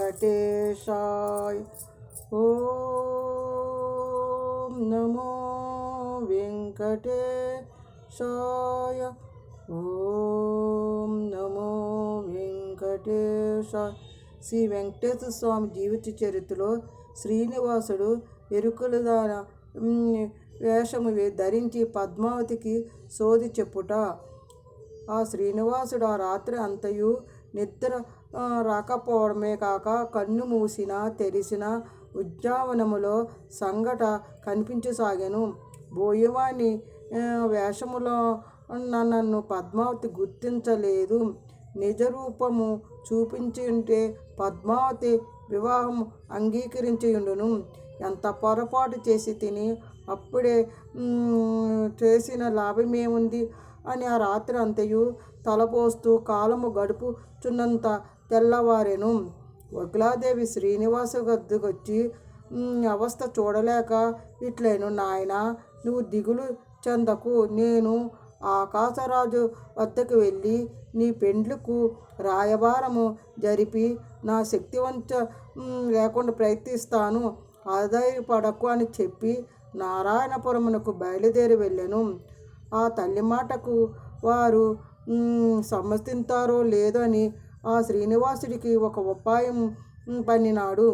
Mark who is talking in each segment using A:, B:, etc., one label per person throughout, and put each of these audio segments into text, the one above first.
A: వెంకటేశాయ. ఓం నమో వెంకటేశాయ. ఓం నమో వెంకటేశాయ. శ్రీ వెంకటేశ్వర స్వామి జీవిత చరిత్రలో శ్రీనివాసుడు ఎరుకులదాన వేషము ధరించి పద్మావతికి సోది చెప్పుట. ఆ శ్రీనివాసుడు ఆ రాత్రి అంతయు నిద్ర రాకపోవడమే కాక కన్ను మూసిన తెరిసిన ఉద్యానవనములో సంగట కనిపించసాగాను. బోయవాని వేషములో నన్ను పద్మావతి గుర్తించలేదు. నిజరూపము చూపించుంటే పద్మావతి వివాహం అంగీకరించియుండును. ఎంత పొరపాటు చేసి తిని అప్పుడే చేసిన లాభమేముంది అని ఆ రాత్రి అంతయు తలపోస్తూ కాలము గడుపుచున్నంత తెల్లవారెను. వకులాదేవి శ్రీనివాస గద్దకొచ్చి అవస్థ చూడలేక ఇట్లేను, నాయన నువ్వు దిగులు చెందకు, నేను ఆకాశరాజు వద్దకు వెళ్ళి నీ పెండ్లకు రాయబారము జరిపి నా శక్తివంచ లేకుండా ప్రయత్నిస్తాను, ఆధారపడకు అని చెప్పి నారాయణపురమునకు బయలుదేరి వెళ్ళాను. ఆ తల్లి మాటకు వారు సమ్మతిస్తారో లేదో అని ఆ శ్రీనివాసుడికి ఒక ఉపాయం పన్నినాడు.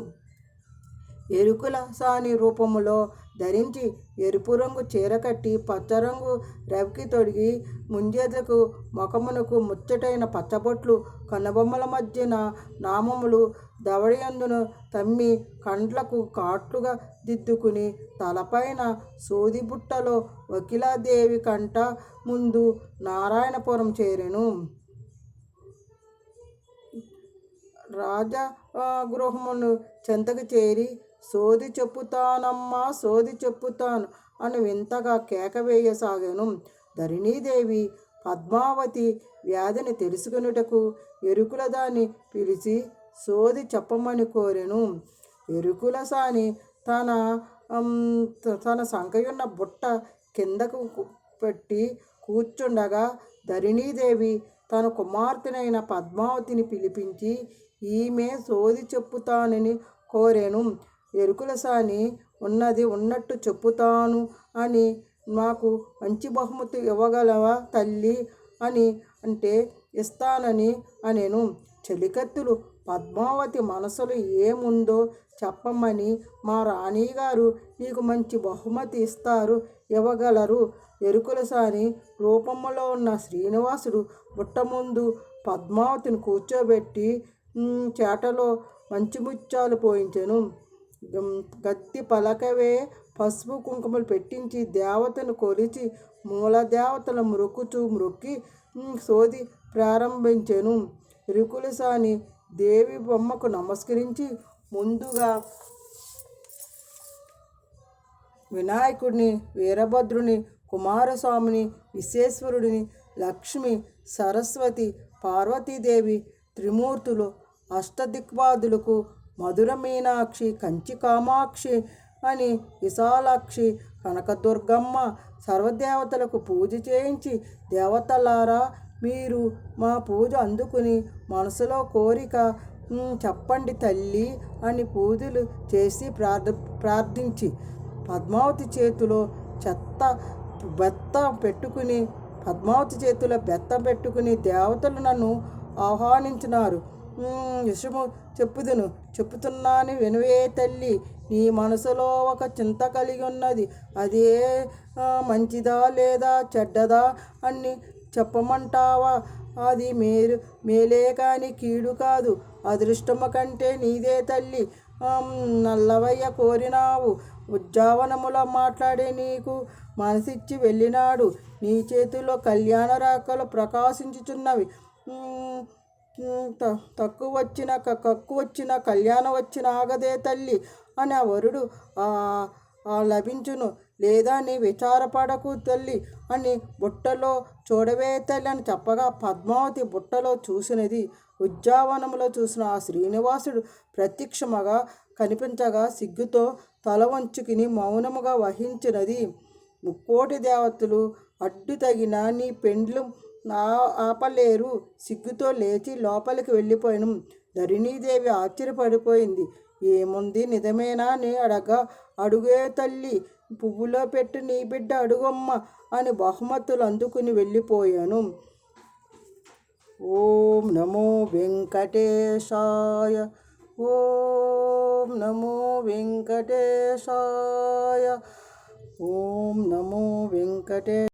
A: ఎరుకుల సాని రూపములో ధరించి ఎరుపు రంగు చీర కట్టి పచ్చరంగు రవికి తొడిగి ముంజేదకు ముఖమునకు ముచ్చటైన పచ్చబొట్లు కనుబొమ్మల మధ్యన నామములు దవడయందును తమ్మి కండ్లకు కాట్లుగా దిద్దుకుని తలపైన సోది బుట్టలో వకిలాదేవి కంట ముందు నారాయణపురం చేరెను. రాజగృహమును చెంతకు చేరి సోది చెప్పుతానమ్మా, సోది చెప్పుతాను అని వింతగా కేక వేయసాగాను. ధరణీదేవి పద్మావతి వ్యాధిని తెలుసుకున్నటకు ఎరుకుల దాన్ని పిలిచి సోది చెప్పమని కోరెను. ఎరుకుల సాని తన సంకయున్న బుట్ట కిందకు పెట్టి కూర్చుండగా ధరణీదేవి తన కుమార్తెనైన పద్మావతిని పిలిపించి ఈమె సోది చెప్పుతానని కోరెను. ఎరుకుల సాని ఉన్నది ఉన్నట్టు చెప్పుతాను అని, నాకు మంచి బహుమతి ఇవ్వగలవా తల్లి అని అంటే ఇస్తానని అనెను. చెలికత్తులు పద్మావతి మనసులో ఏముందో చెప్పమని మా రాణిగారు నీకు మంచి బహుమతి ఇస్తారు, ఇవ్వగలరు. ఎరుకుల సాని రూపంలో ఉన్న శ్రీనివాసుడు బుట్ట ముందు పద్మావతిని కూర్చోబెట్టి చేటలో మంచి ముత్యాలు పోయించెను. గత్తి పలకవే పసుపు కుంకుమలు పెట్టించి దేవతను కొలిచి మూలదేవతల మ్రొక్కి సోది ప్రారంభించెను. ఎరుకుల సాని దేవి బొమ్మకు నమస్కరించి ముందుగా వినాయకుడిని, వీరభద్రుని, కుమారస్వామిని, విశ్వేశ్వరుడిని, లక్ష్మి, సరస్వతి, పార్వతీదేవి త్రిమూర్తులు, అష్టదిక్పాదులకు, మధుర మీనాక్షి, కంచి కామాక్షి అని విశాలాక్షి, కనకదుర్గమ్మ సర్వదేవతలకు పూజ చేయించి దేవతలారా మీరు మా పూజ అందుకుని మనసులో కోరిక చెప్పండి తల్లి అని పూజలు చేసి ప్రార్థించి పద్మావతి చేతిలో బెత్తం పెట్టుకుని దేవతలు నన్ను ఆహ్వానించినారు. విషము చెప్పుతున్నాను వినవే తల్లి. నీ మనసులో ఒక చింత కలిగి ఉన్నది, అదే మంచిదా లేదా చెడ్డదా అని చెప్పమంటావా? అది మేలే కాని కీడు కాదు. అదృష్టము కంటే నీదే తల్లి. నల్లవయ్య కోరినావు, ఉద్యానవనములో మాట్లాడే నీకు మనసిచ్చి వెళ్ళినాడు. నీ చేతిలో కళ్యాణ రేఖలు ప్రకాశించుచున్నవి. కక్కు వచ్చిన కళ్యాణం వచ్చిన ఆగదే తల్లి అని ఆ వరుడు లభించును. లేదా నీ విచారపడకు తల్లి అని బుట్టలో చూడవే తల్లి అని చెప్పగా పద్మావతి బుట్టలో చూసినది ఉద్యానవనంలో చూసిన ఆ శ్రీనివాసుడు ప్రత్యక్షముగా కనిపించగా సిగ్గుతో తల వంచుకుని మౌనముగా వహించినది. ముక్కోటి దేవతలు అడ్డు తగిన నీ పెండ్లు ఆపలేరు. సిగ్గుతో లేచి లోపలికి వెళ్ళిపోయాను. ధరణీదేవి ఆశ్చర్యపడిపోయింది. ఏముంది, నిజమేనా అని అడుగే తల్లి, పువ్వులో పెట్టి నీ బిడ్డ అడుగమ్మ అని బహుమతులు అందుకుని వెళ్ళిపోయాను. ఓం నమో వెంకటేశాయ. ఓం నమో వెంకటేశాయ. ఓం నమో వెంకటే